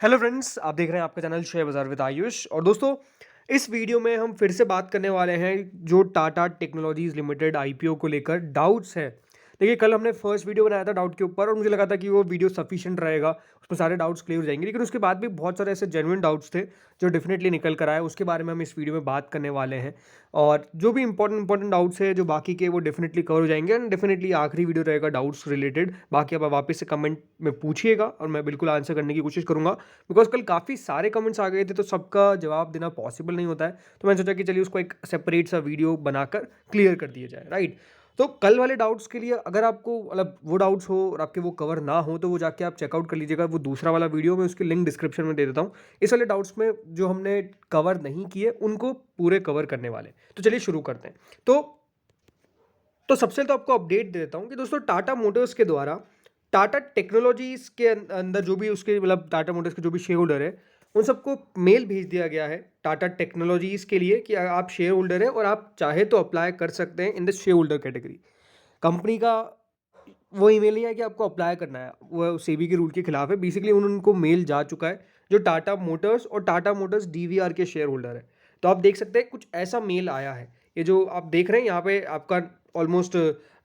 Hello friends, आप देख रहे हैं आपका चैनल शेयर बाज़ार विद आयुष। और दोस्तों, इस वीडियो में हम फिर से बात करने वाले हैं जो टाटा टेक्नोलॉजीज़ लिमिटेड आईपीओ को लेकर डाउट्स है। देखिए, कल हमने फर्स्ट वीडियो बनाया था डाउट के ऊपर और मुझे लगा था कि वो वीडियो सफिशिएंट रहेगा, उसमें सारे डाउट्स क्लियर हो जाएंगे। लेकिन उसके बाद भी बहुत सारे ऐसे जेन्युइन डाउट्स थे जो डेफिनेटली निकल कर आए, उसके बारे में हम इस वीडियो में बात करने वाले हैं। और जो भी इंपॉर्टेंट डाउट्स है जो बाकी के, वो डेफिनेटली कवर हो जाएंगे। एंड डेफिनेटली आखिरी वीडियो रहेगा डाउट्स रिलेटेड। बाकी आप वापस से कमेंट में पूछिएगा और मैं बिल्कुल आंसर करने की कोशिश करूंगा, बिकॉज कल काफ़ी सारे कमेंट्स आ गए थे तो सबका जवाब देना पॉसिबल नहीं होता है। तो मैंने सोचा कि चलिए उसको एक सेपरेट सा वीडियो बनाकर क्लियर कर दिया जाए, राइट। तो कल वाले डाउट्स के लिए अगर आपको मतलब वो डाउट्स हो और आपके वो कवर ना हो तो वो जाके आप चेकआउट कर लीजिएगा। वो दूसरा वाला वीडियो मैं उसकी लिंक डिस्क्रिप्शन में दे देता हूँ। इस वाले डाउट्स में जो हमने कवर नहीं किए उनको पूरे कवर करने वाले। तो चलिए शुरू करते हैं। तो सबसे तो आपको अपडेट दे देता हूँ कि दोस्तों, टाटा मोटर्स के द्वारा टाटा टेक्नोलॉजीज के अंदर जो भी उसके मतलब टाटा मोटर्स के जो भी शेयर होल्डर है, उन सबको मेल भेज दिया गया है टाटा टेक्नोलॉजीज के लिए कि आप शेयर होल्डर हैं और आप चाहे तो अप्लाई कर सकते हैं in the share holder category. Company का वो ईमेल नहीं है कि आपको अप्लाई करना है, वो सेबी के रूल के खिलाफ है। बेसिकली उनको मेल जा चुका है जो टाटा मोटर्स और टाटा मोटर्स डीवीआर के शेयर होल्डर है। तो आप देख सकते हैं कुछ ऐसा मेल आया है। ये जो आप देख रहे हैं यहाँ पे आपका ऑलमोस्ट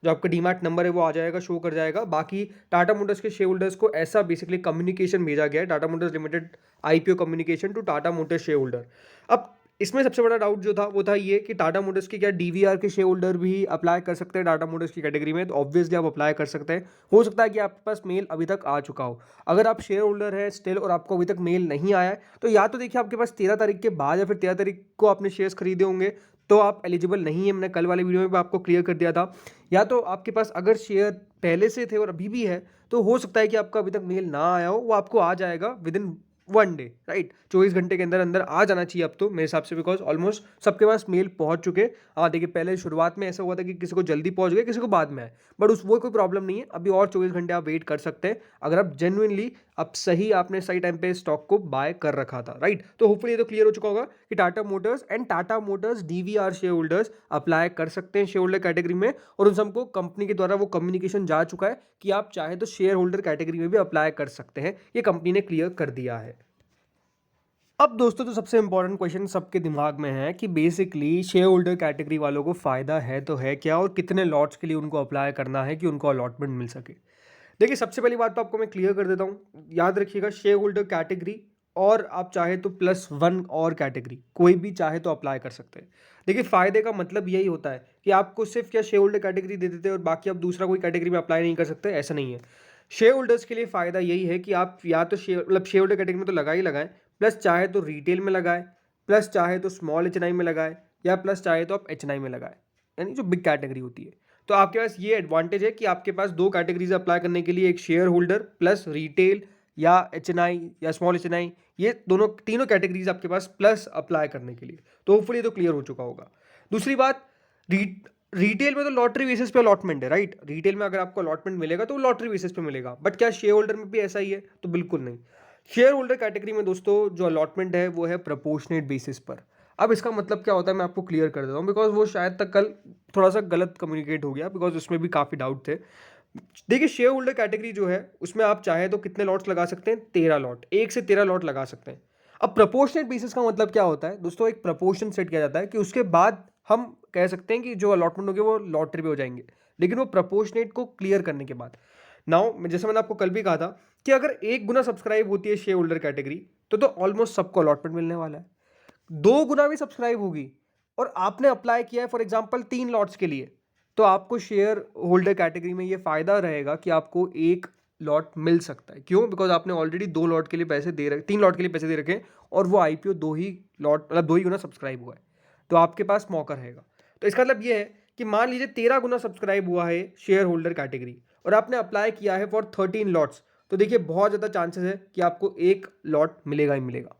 जो आपका डीमैट नंबर है वो आ जाएगा, शो कर जाएगा। बाकी टाटा मोटर्स के शेयर होल्डर्स को ऐसा बेसिकली कम्युनिकेशन भेजा गया है, Tata Motors Limited IPO communication to Tata Motors share holder. अब इसमें सबसे बड़ा डाउट जो था वो था ये कि टाटा मोटर्स के क्या डीवीआर के शेयर होल्डर भी अप्लाई कर सकते हैं टाटा मोटर्स की कैटेगरी में। तो ऑब्वियसली आप अप्लाई कर सकते हैं। हो सकता है कि आपके पास मेल अभी तक आ चुका हो। अगर आप शेयर होल्डर है स्टिल और आपको अभी तक मेल नहीं आया है तो या तो देखिए आपके पास 13 तारीख के बाद या फिर 13 तारीख को आपने शेयर्स खरीदे होंगे तो आप एलिजिबल नहीं है। मैंने कल वाले वीडियो में भी आपको क्लियर कर दिया था। या तो आपके पास अगर शेयर पहले से थे और अभी भी है तो हो सकता है कि आपका अभी तक मेल ना आया हो, वो आपको आ जाएगा विद इन 1 डे, राइट। 24 घंटे के अंदर अंदर आ जाना चाहिए अब तो मेरे हिसाब से, बिकॉज ऑलमोस्ट सबके पास मेल पहुंच चुके। हाँ देखिए, पहले शुरुआत में ऐसा हुआ था कि किसी को जल्दी पहुंच गए, किसी को बाद में आए, बट उस वो कोई प्रॉब्लम नहीं है। अभी और 24 घंटे आप वेट कर सकते हैं अगर आप जेन्युइनली अब सही आपने सही टाइम पे स्टॉक को बाय कर रखा था, राइट। तो होपफुली ये तो क्लियर हो चुका होगा कि Tata Motors and Tata Motors DVR share holders apply कर सकते हैं शेयर होल्डर कैटेगरी में। और उन सबको कंपनी के द्वारा वो कम्युनिकेशन जा चुका है कि आप चाहे तो शेयर होल्डर कैटेगरी में भी अप्लाई कर सकते हैं। ये कंपनी ने क्लियर कर दिया है। अब दोस्तों, तो सबसे इंपॉर्टेंट क्वेश्चन सबके दिमाग में है कि बेसिकली शेयर होल्डर कैटेगरी वालों को फ़ायदा है तो है क्या, और कितने लॉट्स के लिए उनको अप्लाई करना है कि उनको अलॉटमेंट मिल सके। देखिए, सबसे पहली बात तो आपको मैं क्लियर कर देता हूँ। याद रखिएगा, शेयर होल्डर कैटेगरी और आप चाहे तो +1 और कैटेगरी कोई भी चाहे तो अप्लाई कर सकते हैं। देखिए, फ़ायदे का मतलब यही होता है कि आपको सिर्फ क्या शेयर होल्डर कैटेगरी दे देते हैं और बाकी आप दूसरा कोई कैटेगरी में अप्लाई नहीं कर सकते, ऐसा नहीं है। शेयर होल्डर्स के लिए फ़ायदा यही है कि आप या तो शेयर होल्डर कैटेगरी में तो लगा ही लगाएं, प्लस चाहे तो रिटेल में लगाएं, प्लस चाहे तो स्मॉल एच में लगाएं, या प्लस चाहे तो आप एच में लगाएं, यानी जो बिग कैटेगरी होती है। तो आपके पास ये एडवांटेज है कि आपके पास दो कैटेगरीज अप्लाई करने के लिए, एक शेयर होल्डर प्लस रिटेल या एच या स्मॉल एच, ये दोनों तीनों कैटेगरीज आपके पास प्लस अप्लाई करने के लिए। तो होपफुली तो क्लियर हो चुका होगा। दूसरी बात, रिटेल में तो लॉटरी बेसिस पे अलॉटमेंट है, राइट। रिटेल में अगर आपको अलॉटमेंट मिलेगा तो लॉटरी बेसिस पे मिलेगा, बट क्या शेयर होल्डर में भी ऐसा ही है? तो बिल्कुल नहीं। शेयर होल्डर कैटेगरी में दोस्तों जो अलॉटमेंट है वो है प्रोपोर्शनेट बेसिस पर। अब इसका मतलब क्या होता है मैं आपको क्लियर कर देता हूँ, बिकॉज वो शायद तक कल थोड़ा सा गलत कम्युनिकेट हो गया, बिकॉज उसमें भी काफ़ी डाउट थे। देखिए, शेयर होल्डर कैटेगरी जो है उसमें आप चाहे तो कितने लॉट्स लगा सकते हैं? 13 लॉट, 1 से 13 लॉट लगा सकते हैं। अब प्रोपोर्शनेट बेसिस का मतलब क्या होता है दोस्तों? एक प्रपोर्शन सेट किया जाता है कि उसके बाद हम कह सकते हैं कि जो अलॉटमेंट होगी वो लॉटरी पे हो जाएंगे, लेकिन वो प्रोपोर्शनेट को क्लियर करने के बाद। नाउ जैसे मैंने आपको कल भी कहा था कि अगर 1 गुना सब्सक्राइब होती है शेयर होल्डर कैटेगरी तो ऑलमोस्ट सबको अलॉटमेंट मिलने वाला है। 2 गुना भी सब्सक्राइब होगी और आपने अप्लाई किया है फॉर एग्जाम्पल 3 लॉट्स के लिए, तो आपको शेयर होल्डर कैटेगरी में ये फायदा रहेगा कि आपको 1 लॉट मिल सकता है। क्यों? बिकॉज आपने ऑलरेडी 2 लॉट के लिए पैसे दे रखे, 3 लॉट के लिए पैसे दे रखे हैं और वो आईपीओ 2 ही लॉट मतलब 2 ही गुना सब्सक्राइब हुआ है, तो आपके पास मौका रहेगा। तो इसका मतलब ये है कि मान लीजिए 13 गुना सब्सक्राइब हुआ है शेयर होल्डर कैटेगरी और आपने अप्लाई किया है फॉर 13 लॉट्स, तो देखिए बहुत ज़्यादा चांसेस है कि आपको 1 लॉट मिलेगा ही मिलेगा।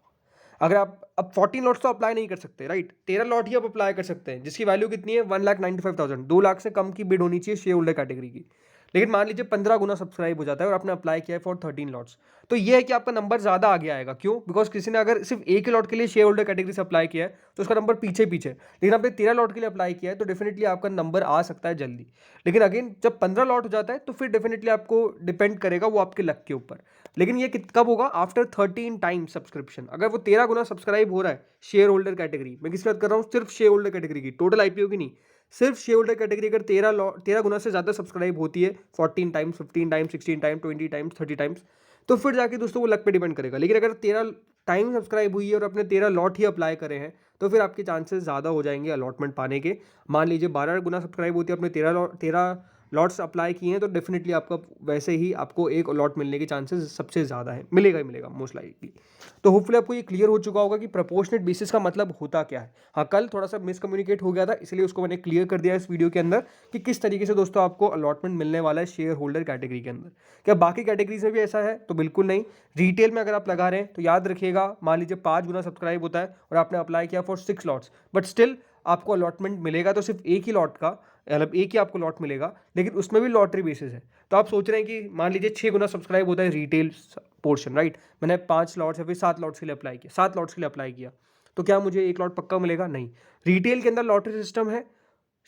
अगर आप अब 14 लॉट्स तो अप्लाई नहीं कर सकते, राइट। 13 लॉट ही आप अप्लाई कर सकते हैं, जिसकी वैल्यू कितनी है? 1,95,000, 2 लाख से कम की बिड होनी चाहिए शेयर होल्डर कैटेगरी की। लेकिन मान लीजिए 15 गुना सब्सक्राइब हो जाता है और आपने अप्लाई किया है फॉर 13 लॉट्स, तो ये है कि आपका नंबर ज़्यादा आगे आएगा। क्यों? बिकॉज किसी ने अगर सिर्फ एक ही लॉट के लिए शेयर होल्डर कैटेगरी से अप्लाई किया है तो उसका नंबर पीछे पीछे, लेकिन आपने 13 लॉट के लिए अप्लाई किया है तो डेफिनेटली आपका नंबर आ सकता है जल्दी। लेकिन अगेन जब 15 लॉट हो जाता है तो फिर डेफिनेटली आपको डिपेंड करेगा वो आपके लक के ऊपर। लेकिन ये कब होगा? After 13 times subscription. अगर वो 13 गुना सब्सक्राइब हो रहा है शेयर होल्डर कैटेगरी, मैं किसकी बात कर रहा हूँ? सिर्फ शेयर होल्डर कैटेगरी की, टोटल आईपीओ की नहीं। सिर्फ शेयर होल्डर कैटेगरी अगर 13 गुना से ज़्यादा सब्सक्राइब होती है, 14 times, 15 times, 16 times, 20 times, 30 times, तो फिर जाके दोस्तों वो लक पे डिपेंड करेगा। लेकिन अगर 13 टाइम सब्सक्राइब हुई है और अपने 13 लॉट ही अप्लाई करे हैं तो फिर आपके चांसेस ज़्यादा हो जाएंगे अलॉटमेंट पाने के। मान लीजिए 12 गुना सब्सक्राइब होती है, अपने 13 लॉट्स अप्लाई किए हैं, तो डेफिनेटली आपका वैसे ही आपको एक लॉट मिलने के चांसेस सबसे ज़्यादा है, मिलेगा ही मिलेगा मोस्ट लाइकली। तो होपफुली आपको ये क्लियर हो चुका होगा कि प्रपोर्शनेट बेसिस का मतलब होता क्या है। हाँ, कल थोड़ा सा मिसकम्युनिकेट हो गया था, इसलिए उसको मैंने क्लियर कर दिया इस वीडियो के अंदर कि किस तरीके से दोस्तों आपको अलॉटमेंट मिलने वाला है शेयर होल्डर कैटेगरी के अंदर। क्या बाकी कैटेगरीज में भी ऐसा है? तो बिल्कुल नहीं। रिटेल में अगर आप लगा रहे हैं तो याद रखिएगा, मान लीजिए 5 गुना सब्सक्राइब होता है और आपने अप्लाई किया फॉर 6 लॉट्स, बट स्टिल आपको अलॉटमेंट मिलेगा तो सिर्फ एक ही लॉट का, मतलब एक ही आपको लॉट मिलेगा, लेकिन उसमें भी लॉटरी बेसिस है। तो आप सोच रहे हैं कि मान लीजिए 6 गुना सब्सक्राइब होता है रिटेल पोर्शन, राइट? मैंने 5 लॉट्स या फिर 7 लॉट्स के लिए अप्लाई किया, 7 लॉट्स के लिए अप्लाई किया, तो क्या मुझे एक लॉट पक्का मिलेगा? नहीं। रिटेल के अंदर लॉटरी सिस्टम है,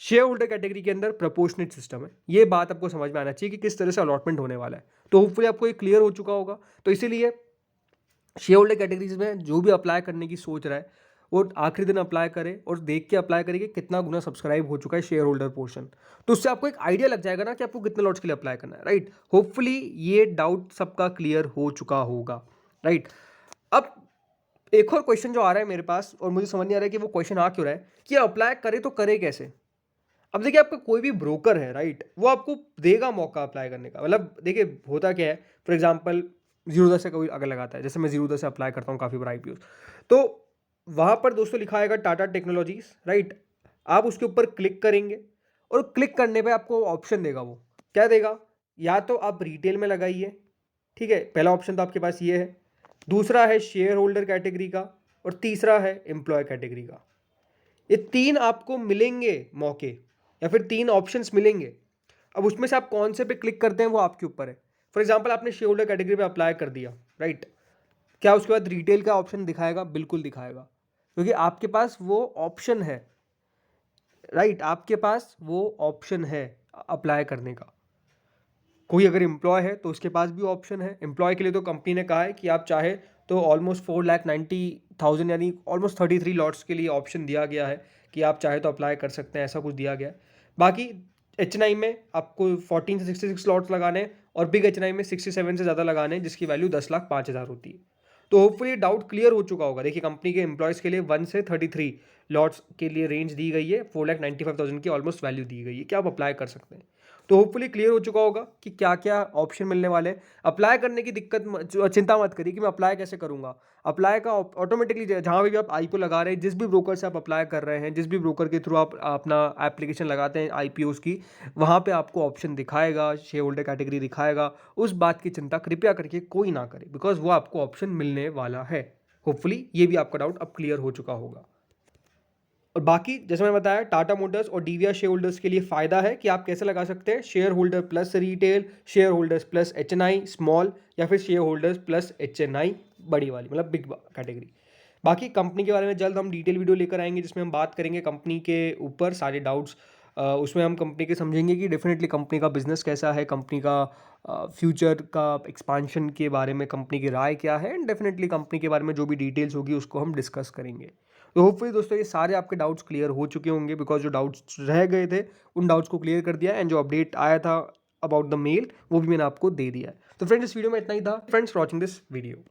शेयर होल्डर कैटेगरी के अंदर प्रपोर्शनेट सिस्टम है। ये बात आपको समझ में आना चाहिए कि किस तरह से अलॉटमेंट होने वाला है। तो होपफुली आपको ये क्लियर हो चुका होगा। तो इसीलिए शेयर होल्डर कैटेगरीज में जो भी अप्लाई करने की सोच रहा है वो आखिरी दिन अप्लाई करे और देख के अप्लाई करे कि कितना गुना सब्सक्राइब हो चुका है शेयर होल्डर पोर्शन। तो उससे आपको एक आइडिया लग जाएगा ना कि आपको कितने लॉट्स के लिए अप्लाई करना है, राइट? होपफुली ये डाउट सबका क्लियर हो चुका होगा, राइट? अब एक और क्वेश्चन जो आ रहा है मेरे पास और मुझे समझ नहीं आ रहा है कि वो क्वेश्चन आ क्यों रहा है कि अप्लाई करे तो करे कैसे। अब देखिए, आपका कोई भी ब्रोकर है, राइट, वो आपको देगा मौका अप्लाई करने का। मतलब देखिए होता क्या है, फॉर एग्जांपल जीरोधा से कोई अगर लगाता है, जैसे मैं जीरोधा से अप्लाई करता हूँ काफ़ी बार आईपीओ, तो वहाँ पर दोस्तों लिखा आएगा टाटा टेक्नोलॉजीज, राइट? आप उसके ऊपर क्लिक करेंगे और क्लिक करने पे आपको ऑप्शन देगा। वो क्या देगा? या तो आप रिटेल में लगाइए, ठीक है, पहला ऑप्शन तो आपके पास ये है, दूसरा है शेयर होल्डर कैटेगरी का, और तीसरा है एम्प्लॉय कैटेगरी का। ये 3 आपको मिलेंगे मौके, या फिर 3 ऑप्शंस मिलेंगे। अब उसमें से आप कौन से पे क्लिक करते हैं वो आपके ऊपर है। फॉर एग्जांपल आपने शेयर होल्डर कैटेगरी पे अप्लाई कर दिया, राइट? क्या उसके बाद रिटेल का ऑप्शन दिखाएगा? बिल्कुल दिखाएगा, क्योंकि आपके पास वो ऑप्शन है, राइट? आपके पास वो ऑप्शन है अप्लाई करने का। कोई अगर एम्प्लॉय है तो उसके पास भी ऑप्शन है। एम्प्लॉय के लिए तो कंपनी ने कहा है कि आप चाहे तो ऑलमोस्ट 4,90,000 यानी ऑलमोस्ट 33 लॉट्स के लिए ऑप्शन दिया गया है कि आप चाहे तो अप्लाई कर सकते हैं, ऐसा कुछ दिया गया है। बाकी H9 में आपको 14 से 66 लॉट्स लगाने हैं और बिग H9 में 67 से ज़्यादा लगाने हैं, जिसकी वैल्यू 10,05,000 होती है। तो होपफुली डाउट क्लियर हो चुका होगा। देखिए, कंपनी के एम्प्लॉयज़ के लिए 1 से 33 लॉट्स के लिए रेंज दी गई है, 4,95,000 की ऑलमोस्ट वैल्यू दी गई है कि आप अप्लाई कर सकते हैं। तो होपफुली क्लियर हो चुका होगा कि क्या क्या ऑप्शन मिलने वाले हैं। अप्लाई करने की चिंता मत करिए कि मैं अप्लाई कैसे करूंगा। अप्लाई का ऑटोमेटिकली जहाँ भी आप आईपीओ लगा रहे हैं, जिस भी ब्रोकर से आप अप्लाई कर रहे हैं, जिस भी ब्रोकर के थ्रू आप अपना एप्लीकेशन लगाते हैं आईपीओस की, वहाँ पे आपको ऑप्शन दिखाएगा, शेयर होल्डर कैटेगरी दिखाएगा। उस बात की चिंता कृपया करके कोई ना करे, बिकॉज वो आपको ऑप्शन मिलने वाला है। होपफुली ये भी आपका डाउट अब क्लियर हो चुका होगा। और बाकी जैसे मैंने बताया, टाटा मोटर्स और डीवीआर शेयर होल्डर्स के लिए फ़ायदा है कि आप कैसे लगा सकते हैं, share holder plus retail, share holders plus HNI small, या फिर शेयर होल्डर्स प्लस एचएनआई बड़ी वाली, मतलब बिग कैटेगरी। बाकी कंपनी के बारे में जल्द हम डिटेल वीडियो लेकर आएंगे जिसमें हम बात करेंगे कंपनी के ऊपर सारे डाउट्स। उसमें हम कंपनी के समझेंगे कि डेफिनेटली कंपनी का बिजनेस कैसा है, कंपनी का फ्यूचर का एक्सपांशन के बारे में कंपनी की राय क्या है, एंड डेफिनेटली कंपनी के बारे में जो भी डिटेल्स होगी उसको हम डिस्कस करेंगे। तो होपफुली दोस्तों ये सारे आपके डाउट्स क्लियर हो चुके होंगे, बिकॉज जो डाउट्स रह गए थे उन डाउट्स को क्लियर कर दिया, एंड जो अपडेट आया था अबाउट द मेल वो भी मैंने आपको दे दिया है। तो फ्रेंड्स, इस वीडियो में इतना ही था। Friends, watching this video.